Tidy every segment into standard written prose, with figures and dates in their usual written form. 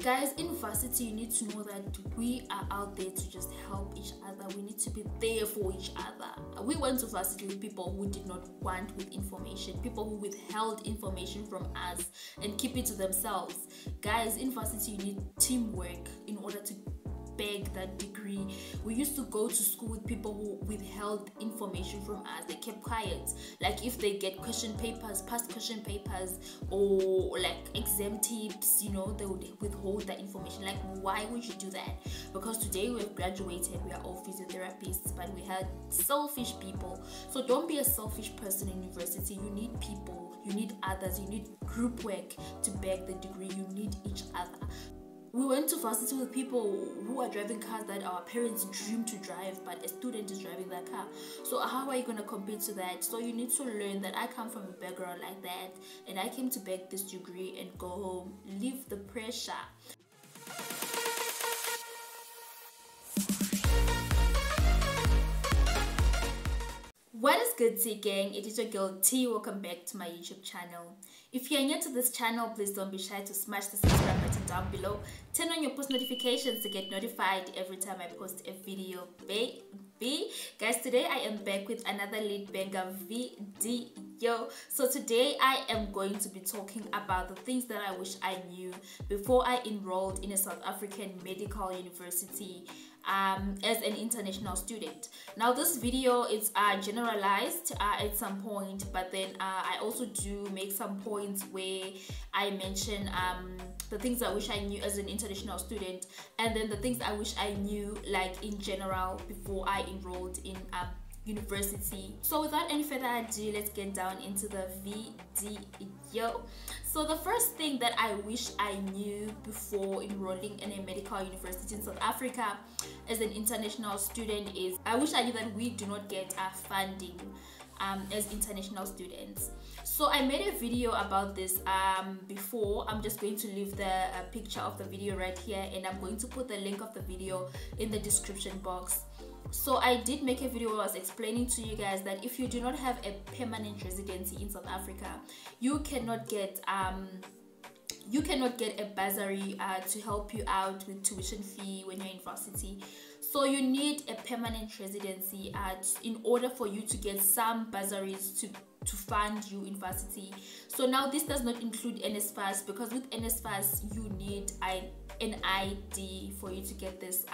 Guys, in varsity, you need to know that we are out there to just help each other. We need to be there for each other. We went to varsity with people who did not want with information, people who withheld information from us and keep it to themselves. Guys, in varsity, you need teamwork in order to beg that degree. We used to go to school with people who withheld information from us. They kept quiet. Like if they get question papers, past question papers, or like exam tips, you know, they would withhold that information. Like, why would you do that? Because today we have graduated, we are all physiotherapists, but we had selfish people. So don't be a selfish person in university. You need people, you need others, you need group work to beg the degree. You need each other. We went to varsity with people who are driving cars that our parents dream to drive, but a student is driving that car. So how are you going to compete to that? So you need to learn that I come from a background like that, and I came to beg this degree and go home. Leave the pressure. What is good, T gang? It is your girl T. Welcome back to my YouTube channel. If you are new to this channel, please don't be shy to smash the subscribe button down below. Turn on your post notifications to get notified every time I post a video, baby. Guys, today I am back with another lead banger video. So today I am going to be talking about the things that I wish I knew before I enrolled in a South African medical university as an international student. Now this video is generalized at some point, but then I also do make some points where I mention the things I wish I knew as an international student, and then the things I wish I knew like in general before I enrolled in university. So without any further ado, let's get down into the video. So the first thing that I wish I knew before enrolling in a medical university in South Africa as an international student is I wish I knew that we do not get funding as international students. So I made a video about this before. I'm just going to leave the picture of the video right here, and I'm going to put the link of the video in the description box. So I did make a video where I was explaining to you guys that if you do not have a permanent residency in South Africa, you cannot get a bursary to help you out with tuition fee when you're in varsity. So you need a permanent residency in order for you to get some bursaries to fund you in varsity. So now this does not include NSFAS, because with NSFAS you need an ID for you to get this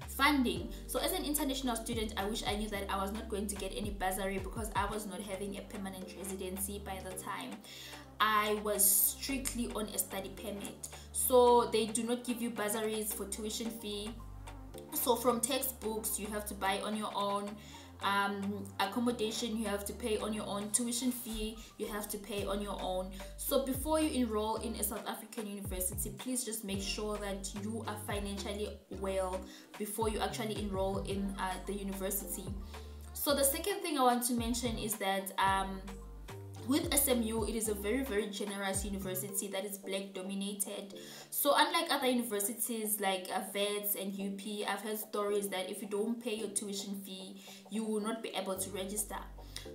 funding. So as an international student, I wish I knew that I was not going to get any bursary because I was not having a permanent residency by the time. I was strictly on a study permit, so they do not give you bursaries for tuition fee. So from textbooks you have to buy on your own, accommodation you have to pay on your own, tuition fee you have to pay on your own. So before you enroll in a South African university, please just make sure that you are financially well before you actually enroll in the university. So the second thing I want to mention is that with SMU, it is a very, very generous university that is black dominated. So unlike other universities like VETS and UP, I've heard stories that if you don't pay your tuition fee, you will not be able to register.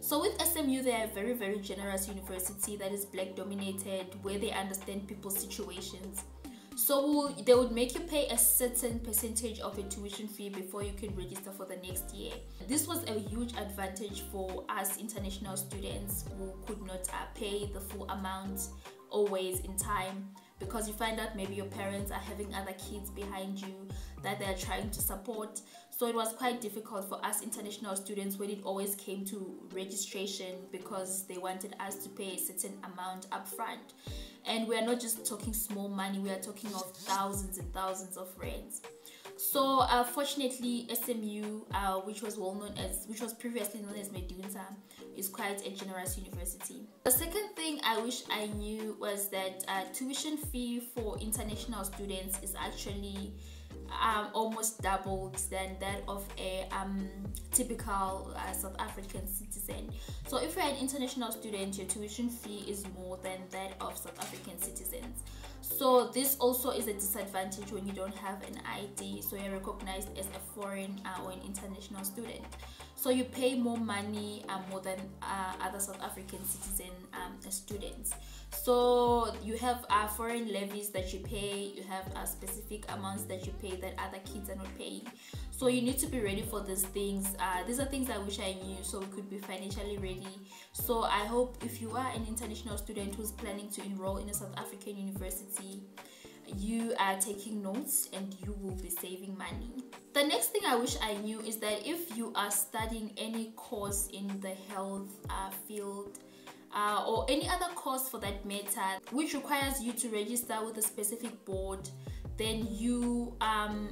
So with SMU, they are a very, very generous university that is black dominated, where they understand people's situations. So they would make you pay a certain percentage of your tuition fee before you can register for the next year. This was a huge advantage for us international students who could not pay the full amount always in time, because you find out maybe your parents are having other kids behind you that they are trying to support. So it was quite difficult for us international students when it always came to registration, because they wanted us to pay a certain amount up front. And we are not just talking small money, we are talking of thousands and thousands of rands. So fortunately, SMU, which was previously known as Medunsa, is quite a generous university. The second thing I wish I knew was that tuition fee for international students is actually almost doubled than that of a typical South African citizen. So if you're an international student, your tuition fee is more than that of South African citizens. So this also is a disadvantage when you don't have an ID, so you're recognized as a foreign or an international student. So you pay more money more than other South African citizen students. So you have foreign levies that you pay, you have specific amounts that you pay that other kids are not paying. So you need to be ready for these things. These are things I wish I knew so we could be financially ready. So I hope if you are an international student who's planning to enroll in a South African university, you are taking notes and you will be saving money. The next thing I wish I knew is that if you are studying any course in the health field, or any other course for that matter, which requires you to register with a specific board, then you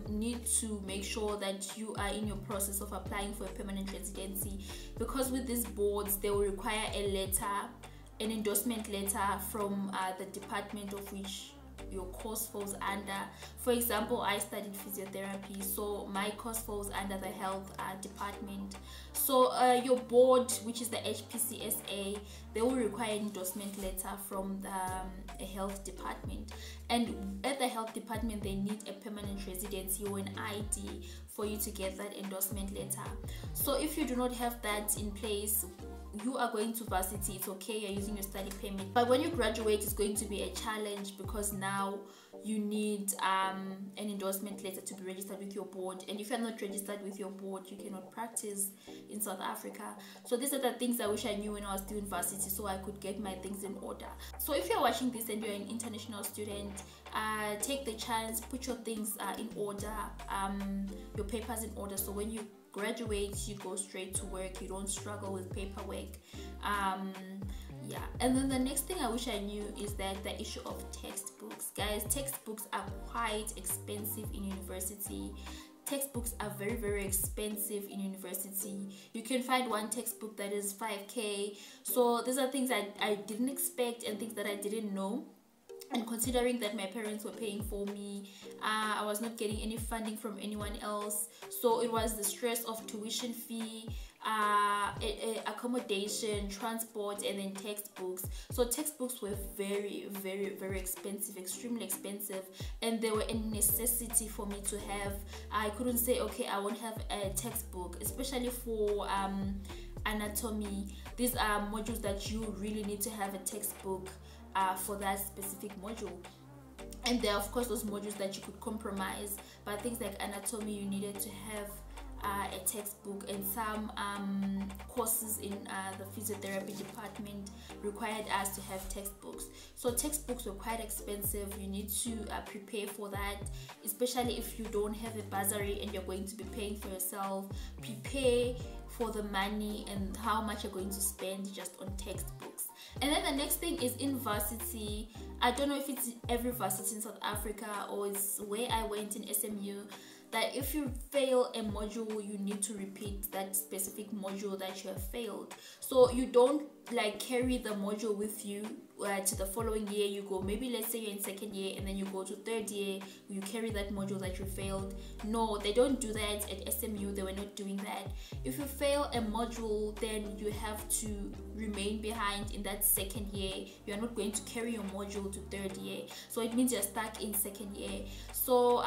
need to make sure that you are in your process of applying for a permanent residency, because with these boards they will require a letter, an endorsement letter from the department of which your course falls under. For example, I studied physiotherapy, so my course falls under the health department. So your board, which is the HPCSA, they will require an endorsement letter from the health department, and at the health department they need a permanent residency or an ID for you to get that endorsement letter. So if you do not have that in place, you are going to varsity, it's okay, you're using your study permit, but when you graduate it's going to be a challenge, because now you need an endorsement letter to be registered with your board, and if you're not registered with your board you cannot practice in South Africa. So these are the things I wish I knew when I was doing varsity so I could get my things in order. So if you're watching this and you're an international student, take the chance, put your things in order, your papers in order, so when you graduate you go straight to work, you don't struggle with paperwork. Yeah, and then the next thing I wish I knew is that the issue of textbooks. Guys, textbooks are quite expensive in university. Textbooks are very, very expensive in university. You can find one textbook that is 5k. So these are things I didn't expect and things that I didn't know. And considering that my parents were paying for me, I was not getting any funding from anyone else, so it was the stress of tuition fee, accommodation, transport, and then textbooks. So textbooks were very, very, very expensive, extremely expensive, and they were a necessity for me to have. I couldn't say, okay, I won't have a textbook, especially for anatomy. These are modules that you really need to have a textbook for that specific module. And there are of course those modules that you could compromise, but things like anatomy you needed to have a textbook, and some courses in the physiotherapy department required us to have textbooks. So textbooks were quite expensive. You need to prepare for that, especially if you don't have a bursary and you're going to be paying for yourself. Prepare for the money and how much you're going to spend just on textbooks. And then the next thing is in varsity. I don't know if it's every varsity in South Africa or it's where I went in SMU, that if you fail a module you need to repeat that specific module that you have failed. So you don't like carry the module with you to the following year. You go, maybe let's say you're in second year and then you go to third year, you carry that module that you failed. No, they don't do that at SMU. They were not doing that. If you fail a module, then you have to remain behind in that second year. You're not going to carry your module to third year, so it means you're stuck in second year. So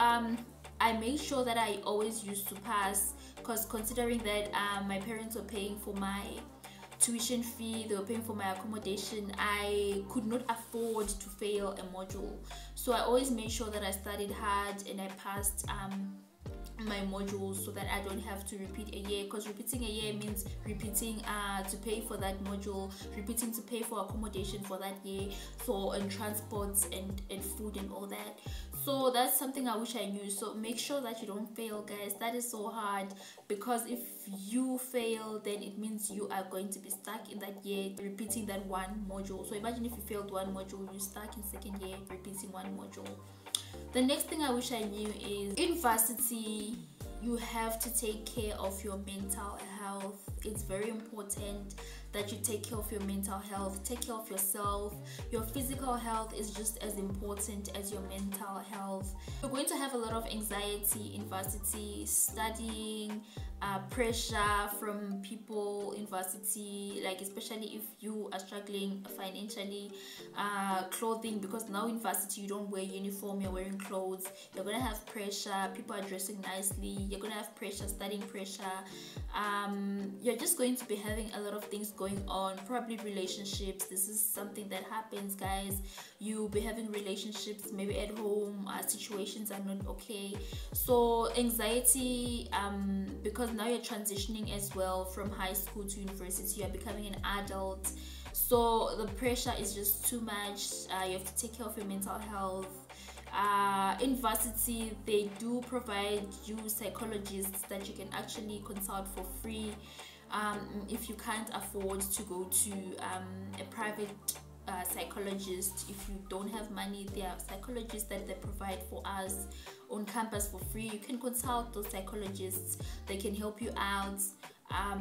I made sure that I always used to pass, because considering that my parents were paying for my tuition fee, they were paying for my accommodation, I could not afford to fail a module. So I always made sure that I studied hard and I passed my modules so that I don't have to repeat a year, because repeating a year means repeating to pay for that module, repeating to pay for accommodation for that year, so and transports and food and all that. So that's something I wish I knew. So make sure that you don't fail, guys. That is so hard, because if you fail then it means you are going to be stuck in that year repeating that one module. So imagine if you failed one module, you're stuck in second year repeating one module. The next thing I wish I knew is in varsity you have to take care of your mental health. It's very important. that you take care of your mental health, take care of yourself. Your physical health is just as important as your mental health. You're going to have a lot of anxiety in varsity, studying, pressure from people in varsity, like especially if you are struggling financially, clothing, because now in varsity you don't wear uniform, you're wearing clothes. You're gonna have pressure, people are dressing nicely, you're gonna have pressure, studying pressure. You're just going to be having a lot of things going on, probably relationships. This is something that happens, guys. You'll be having relationships maybe at home, situations are not okay. So anxiety, because now you're transitioning as well from high school to university, you're becoming an adult, so the pressure is just too much. You have to take care of your mental health. In varsity, they do provide you psychologists that you can actually consult for free. If you can't afford to go to a private psychologist, if you don't have money, there are psychologists that they provide for us on campus for free. You can consult those psychologists, they can help you out.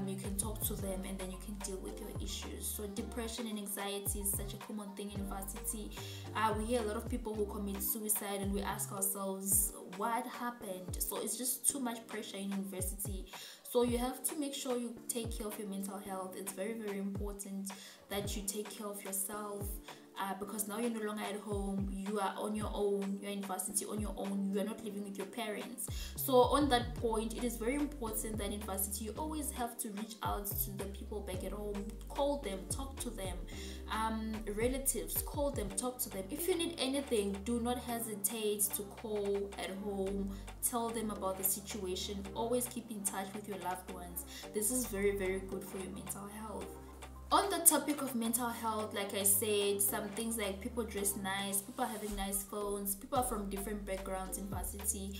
You can talk to them and then you can deal with your issues. So depression and anxiety is such a common thing in varsity. We hear a lot of people who commit suicide and we ask ourselves, what happened? So it's just too much pressure in university. So you have to make sure you take care of your mental health. It's very, very important that you take care of yourself, because now you're no longer at home, you are on your own, you're in varsity on your own, you are not living with your parents. So on that point, it is very important that in varsity you always have to reach out to the people back at home, call them, talk to them, relatives, call them, talk to them. If you need anything, do not hesitate to call at home, tell them about the situation. Always keep in touch with your loved ones. This is very, very good for your mental health. On the topic of mental health, like I said, some things like people dress nice, people are having nice phones, people are from different backgrounds in varsity.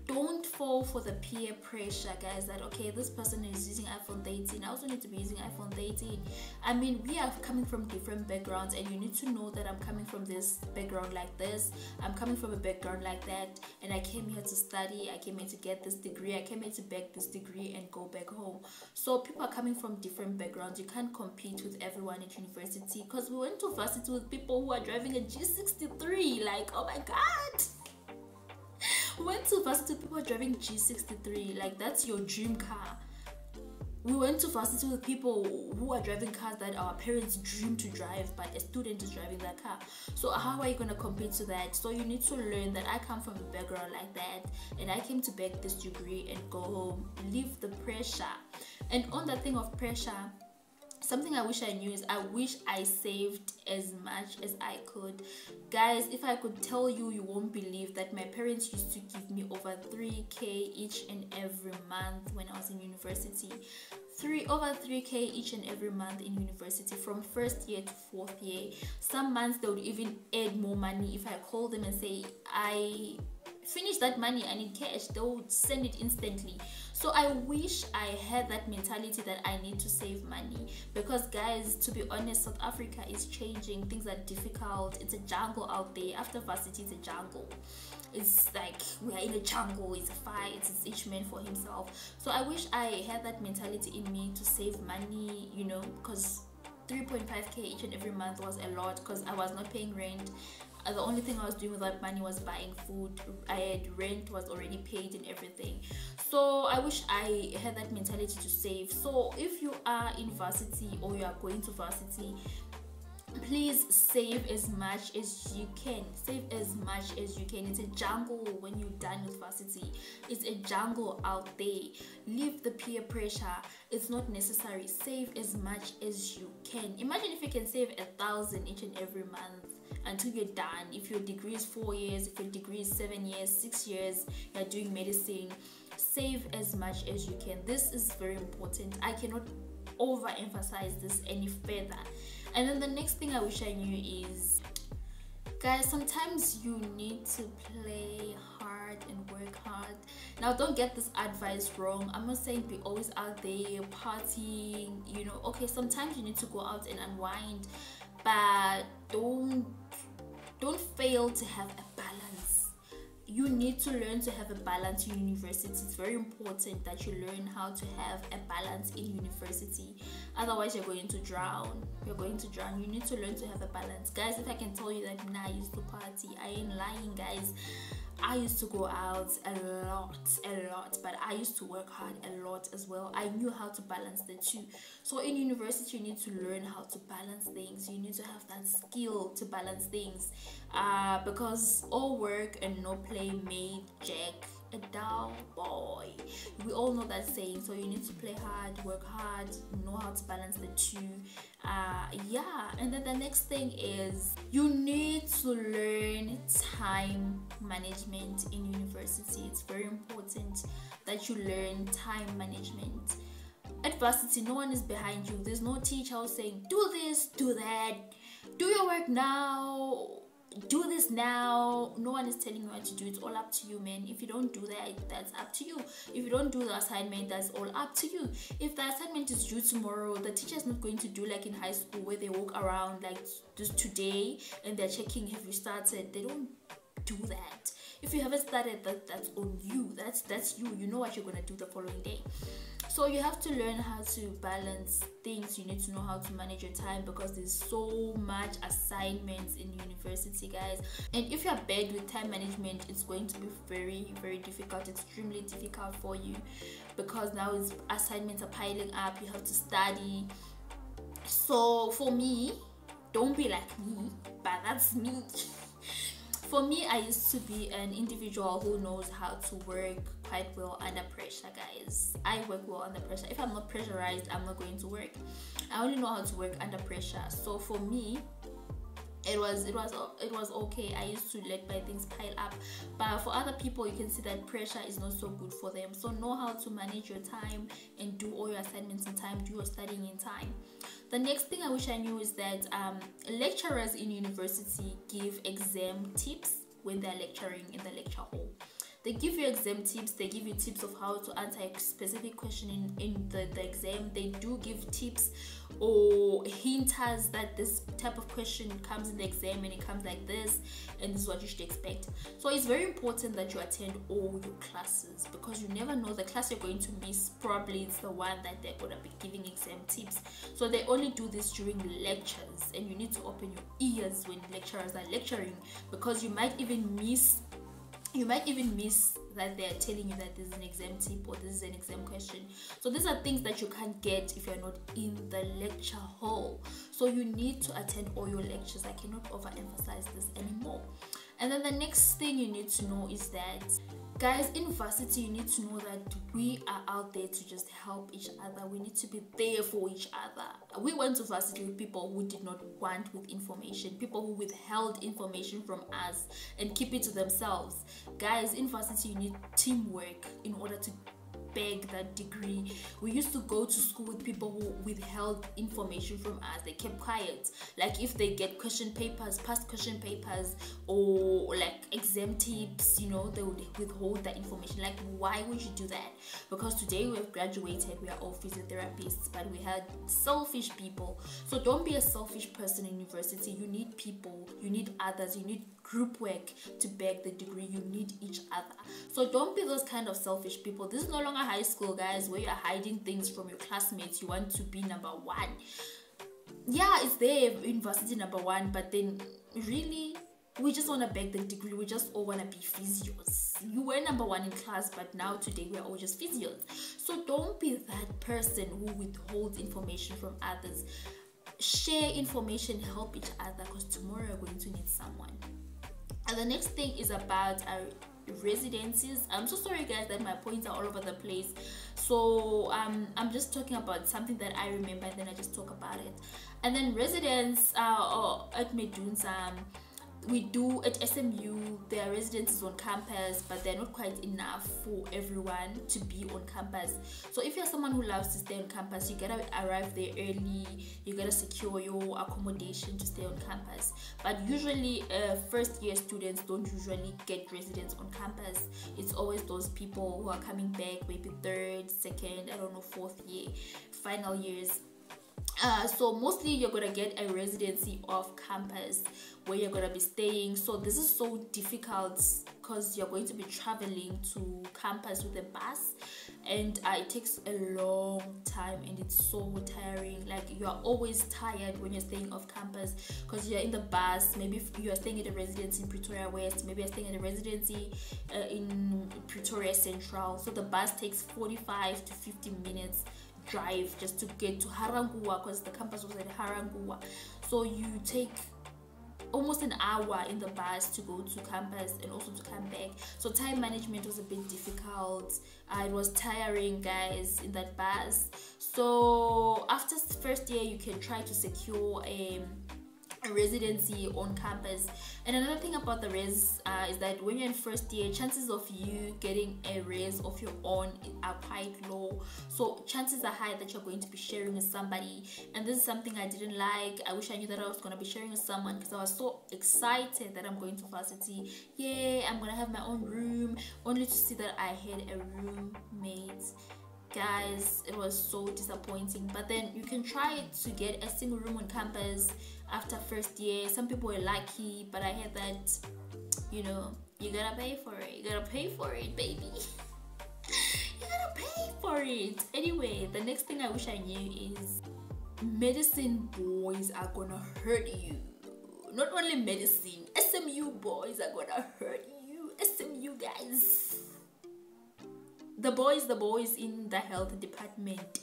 Don't fall for the peer pressure, guys, that okay, this person is using iPhone 13, I also need to be using iPhone 13. I mean, we are coming from different backgrounds and you need to know that I'm coming from this background like this, I'm coming from a background like that, and I came here to study, I came here to get this degree, I came here to beg this degree and go back home. So people are coming from different backgrounds. You can't compete with everyone at university, because we went to varsity with people who are driving a G63, like, oh my god. We went to varsity with people who are driving G63, like that's your dream car. We went to varsity with people who are driving cars that our parents dream to drive, but a student is driving that car. So how are you going to compete to that? So you need to learn that I come from a background like that and I came to beg this degree and go home. Leave the pressure. And on the thing of pressure, something I wish I knew is I wish I saved as much as I could. Guys, if I could tell you, you won't believe that my parents used to give me over 3k each and every month when I was in university. Over 3k each and every month in university, from first year to fourth year. Some months they would even add more money. If I call them and say I finished that money, I need cash, they would send it instantly. So I wish I had that mentality that I need to save money, because guys, to be honest, South Africa is changing. Things are difficult. It's a jungle out there. After varsity, it's a jungle. It's like we are in a jungle. It's a fight. It's each man for himself. So I wish I had that mentality in me to save money, you know, because 3.5k each and every month was a lot, because I was not paying rent. The only thing I was doing with that money was buying food. I had rent was already paid and everything. So I wish I had that mentality to save. So if you are in varsity or you are going to varsity, please save as much as you can. Save as much as you can. It's a jungle when you're done with varsity. It's a jungle out there. Leave the peer pressure. It's not necessary. Save as much as you can. Imagine if you can save 1,000 each and every month until you're done. If your degree is 4 years, if your degree is 7 years, 6 years, you're doing medicine, save as much as you can. This is very important. I cannot overemphasize this any further. And then the next thing I wish I knew is, guys, sometimes you need to play hard and work hard. Now, don't get this advice wrong. I'm not saying be always out there partying, you know. Okay, sometimes you need to go out and unwind, but don't fail to have a balance. you need to learn to have a balance in university. It's very important that you learn how to have a balance in university, otherwise you're going to drown. You need to learn to have a balance, guys. If I can tell you that I used to party, I ain't lying, guys. I used to go out a lot, but I used to work hard a lot as well. I knew how to balance the two. So in university, you need to learn how to balance things. You need to have that skill to balance things, because all work and no play made Jack a dull boy. We all know that saying. So you need to play hard, work hard, know how to balance the two. And then the next thing is you need to learn time management in university. It's very important that you learn time management. At varsity, no one is behind you. There's no teacher saying do this, do that, do your work now, do this now. No one is telling you what to do. It's all up to you, man. If you don't do that, that's up to you. If you don't do the assignment, that's all up to you. If the assignment is due tomorrow, the teacher is not going to do like in high school where they walk around like just today and they're checking have you started. They don't do that. If you haven't started, that's on you. That's you. You know what you're gonna do the following day. So you have to learn how to balance things. You need to know how to manage your time, because there's so much assignments in university, guys. And if you're bad with time management, it's going to be very, very difficult, extremely difficult for you, because now assignments are piling up. You have to study. So for me, don't be like me, but that's me. For me, I used to be an individual who knows how to work quite well under pressure, guys. I work well under pressure. If I'm not pressurized, I'm not going to work. I only know how to work under pressure. So for me, it was okay. I used to let my things pile up, but for other people, you can see that pressure is not so good for them. So know how to manage your time and do all your assignments in time, do your studying in time. The next thing I wish I knew is that lecturers in university give exam tips when they're lecturing in the lecture hall. They give you exam tips. They give you tips of how to answer a specific question in the exam. They do give tips or hinters that this type of question comes in the exam and it comes like this, and this is what you should expect. So it's very important that you attend all your classes, because you never know the class you're going to miss. Probably it's the one that they're going to be giving exam tips. So they only do this during lectures, and you need to open your ears when lecturers are lecturing, because you might even miss that they're telling you that this is an exam tip or this is an exam question. So these are things that you can't get if you're not in the lecture hall. So you need to attend all your lectures. I cannot overemphasize this anymore. And then the next thing you need to know is that, guys, in varsity, you need to know that we are out there to just help each other. We need to be there for each other. We went to varsity with people who did not want with information, people who withheld information from us and keep it to themselves. Guys, in varsity, you need teamwork in order to beg that degree. We used to go to school with people who withheld information from us. They kept quiet. Like if they get question papers, past question papers, or like exam tips, you know, they would withhold that information. Like, why would you do that? Because today we have graduated, we are all physiotherapists, but we had selfish people. So don't be a selfish person in university. You need people, you need others, you need group work to beg the degree. You need each other. So don't be those kind of selfish people. This is no longer high school, guys, where you're hiding things from your classmates. You want to be number one. Yeah, it's there, university number one, but then really we just want to beg the degree. We just all want to be physios. You were number one in class, but now today we're all just physios. So don't be that person who withholds information from others. Share information, help each other, because tomorrow you're going to need someone. And the next thing is about our residencies. I'm so sorry, guys, that my points are all over the place. So I'm just talking about something that I remember, and then I just talk about it. And then residence at Medunza, we do at SMU. There are residences on campus, but they're not quite enough for everyone to be on campus. So if you're someone who loves to stay on campus, you gotta arrive there early. You gotta secure your accommodation to stay on campus. But usually first year students don't usually get residence on campus. It's always those people who are coming back, maybe third, second, I don't know, fourth year, final years. So mostly you're gonna get a residency off campus where you're gonna be staying. So this is so difficult because you're going to be traveling to campus with a bus, and it takes a long time and it's so tiring. Like, you are always tired when you're staying off campus because you're in the bus. Maybe if you are staying at a residency in Pretoria West, maybe you're staying at a residency in Pretoria Central, so the bus takes 45 to 50 minutes drive just to get to Harangua, because the campus was at Harangua. So you take almost an hour in the bus to go to campus and also to come back. So time management was a bit difficult. It was tiring, guys, in that bus. So after first year, you can try to secure a residency on campus. And another thing about the res is that when you're in first year, chances of you getting a res of your own are quite low. So chances are high that you're going to be sharing with somebody, and this is something I didn't like. I wish I knew that I was going to be sharing with someone, because I was so excited that I'm going to varsity. Yeah, I'm going to have my own room, only to see that I had a roommate. Guys, it was so disappointing. But then you can try to get a single room on campus after first year. Some people were lucky, but I heard that, you know, you gotta pay for it. You gotta pay for it, baby. You gotta pay for it. Anyway, the next thing I wish I knew is medicine boys are gonna hurt you. Not only medicine, SMU boys are gonna hurt you. SMU guys. The boys in the health department,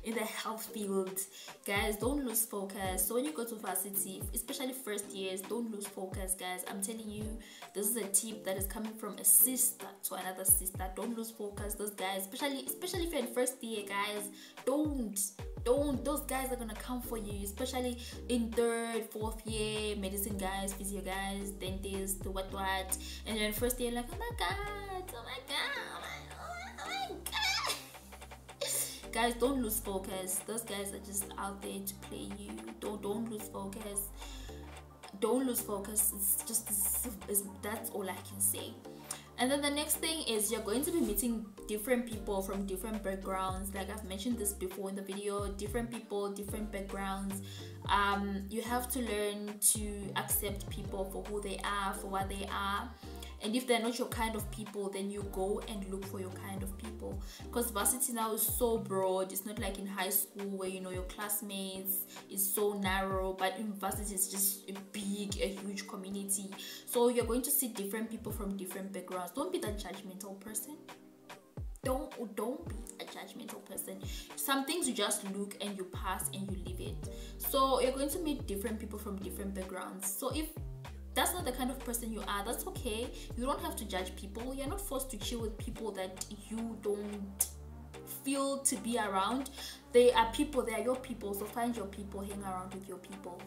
in the health field, guys, don't lose focus. So when you go to varsity, especially first years, don't lose focus, guys. I'm telling you, this is a tip that is coming from a sister to another sister. Don't lose focus. Those guys, especially if you're in first year, guys, don't. Those guys are gonna come for you, especially in third, fourth year, medicine guys, physio guys, dentist, what, and you're in first year, like, oh my god, oh my god. Guys, don't lose focus. Those guys are just out there to play you. Don't lose focus. Don't lose focus. It's just that's all I can say. And then the next thing is you're going to be meeting different people from different backgrounds. Like I've mentioned this before in the video, different people, different backgrounds. You have to learn to accept people for who they are, for what they are. And if they're not your kind of people, then you go and look for your kind of people. Because varsity now is so broad. It's not like in high school where, you know, your classmates is so narrow. But in varsity, it's just a huge community. So you're going to see different people from different backgrounds. Don't be that judgmental person. Don't be a judgmental person. Some things you just look and you pass and you leave it. So you're going to meet different people from different backgrounds. So if that's not the kind of person you are, that's okay. You don't have to judge people. You're not forced to chill with people that you don't feel to be around. They are people, they are your people. So find your people, hang around with your people,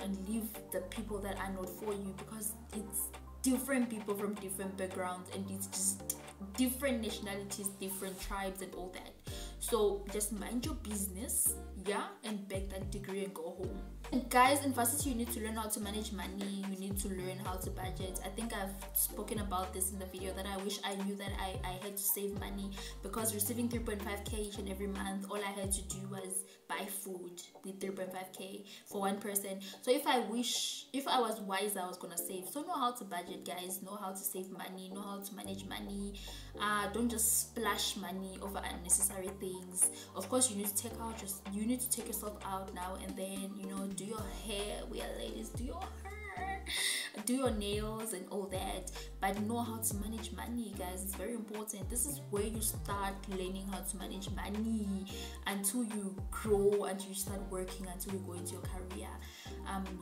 and leave the people that are not for you, because it's different people from different backgrounds, and it's just different nationalities, different tribes and all that. So just mind your business, yeah, and beg that degree and go home. And guys, in varsity, you need to learn how to manage money. You need to learn how to budget. I think I've spoken about this in the video, that I wish I knew that I had to save money, because receiving 3.5k each and every month, all I had to do was buy food with 3.5k for one person. So if I was wise, I was gonna save. So know how to budget, guys. Know how to save money. Know how to manage money. Don't just splash money over unnecessary things. Of course, you need to take yourself out now and then, you know, do your hair. We are ladies, do your hair, do your nails and all that, but know how to manage money, guys. It's very important. This is where you start learning how to manage money until you grow, until you start working, until you go into your career.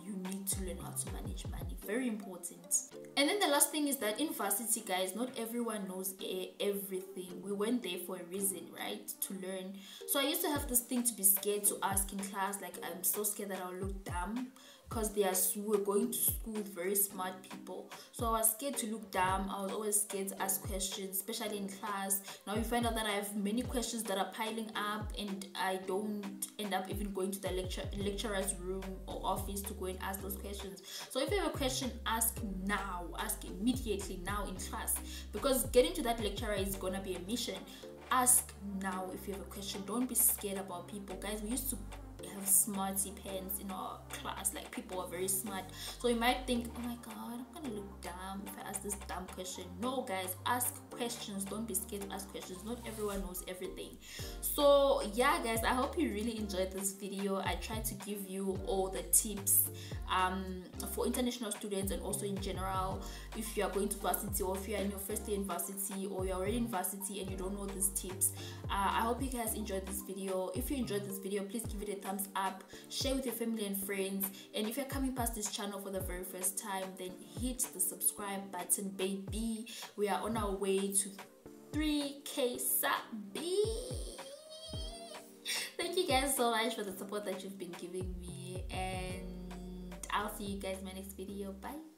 You need to learn how to manage money. Very important. And then the last thing is that in varsity, guys, not everyone knows everything. We went there for a reason, right? To learn. So I used to have this thing to be scared to ask in class. Like, I'm so scared that I'll look dumb, because we're going to school with very smart people. So I was scared to look dumb. I was always scared to ask questions, especially in class. Now you find out that I have many questions that are piling up, and I don't end up even going to the lecturer's room or office to go and ask those questions. So if you have a question, ask now, ask immediately now in class, because getting to that lecturer is gonna be a mission. Ask now if you have a question. Don't be scared about people, guys. We used to have smarty pants in our class, like people are very smart. So you might think, oh my god, I'm gonna look dumb if I ask this dumb question. No guys, ask questions. Don't be scared to ask questions. Not everyone knows everything. So yeah guys, I hope you really enjoyed this video. I tried to give you all the tips for international students, and also in general if you are going to varsity, or if you are in your first year in varsity, or you're already in varsity and you don't know these tips. I hope you guys enjoyed this video. If you enjoyed this video, please give it a thumbs up, share with your family and friends, and if you're coming past this channel for the very first time, then hit the subscribe button, baby. We are on our way to 3K subs. Thank you guys so much for the support that you've been giving me, and I'll see you guys in my next video. Bye.